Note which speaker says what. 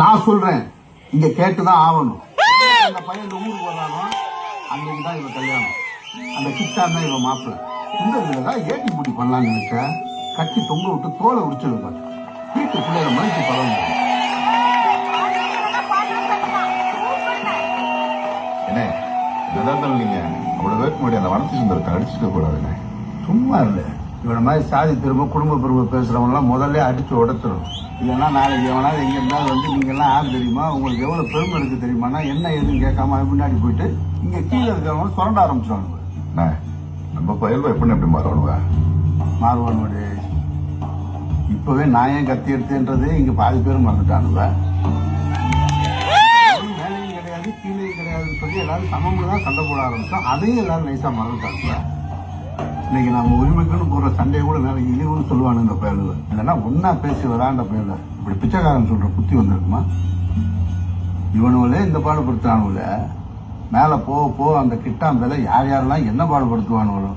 Speaker 1: நான் சொல்றேன், இங்க கேட்டுதான் ஆகணும். அந்த பையன் இந்த ஊருக்கு வர்றானோ அன்னைக்கு தான் இவன் கல்யாணம். அந்த கிட்டான் தான் இவன் மாப்பிள்ள. இந்த இதுலதான் ஏட்டி பூட்டி பண்ணலாம்னு நினைச்ச, கட்டி தொங்க விட்டு தோலை உடிச்சது பார்த்தேன். வீட்டு பிள்ளைய மனுச்சு பழம்
Speaker 2: என்ன என்னதான் நீங்க அவ்வளவு பேருக்கு முன்னாடி அந்த வனத்து சுந்தரத்தை அடிச்சுக்க கூடாதுங்க.
Speaker 1: சும்மா இல்லை. இவனை மாதிரி சாதி பெருமை குடும்ப பெருமை பேசுறவங்கலாம் முதல்ல அடிச்சு உடச்சிடும். இல்லைன்னா நாளைக்கு எவனாவது எங்க இருந்தாலும் வந்து நீங்க எல்லாம் யாரு தெரியுமா, உங்களுக்கு எவ்வளவு பெருமை இருக்கு தெரியுமானா என்ன எதுவும் கேட்காம முன்னாடி போயிட்டு இங்க கீழே இருக்கிறவங்க சுரண்ட ஆரம்பிச்சிடுவாங்க.
Speaker 2: நம்ம பயல்வா எப்படி எப்படி மாறுவானுவா
Speaker 1: மாறுவானுடைய இப்பவே நான் ஏன் கத்தி எடுத்தேன்றது இங்க பாதி பேரும் மறந்துட்டானுவ. மேலையும் கிடையாது கீழேயும் கிடையாதுன்னு சொல்லி எல்லாரும் சமம்னு தான் சண்டை போட ஆரம்பிச்சோம். அதையும் எல்லாரும் நைஸா மறந்துட்டாங்க. இன்னைக்கு நம்ம உரிமைக்குன்னு போடுற சண்டையை கூட நாளைக்கு இழிவுன்னு சொல்லுவானு இந்த பயலுவ. இல்லைன்னா ஒன்னா பேசி வராண்ட பயல இப்படி பிச்சைக்காரன் சொல்ற புத்தி வந்திருக்குமா? இவனுவலே இந்த பாடுபடுத்தானுல மேல போக அந்த கிட்டான் பேல யார் யாரெல்லாம் என்ன பாடுபடுத்துவானுவோ.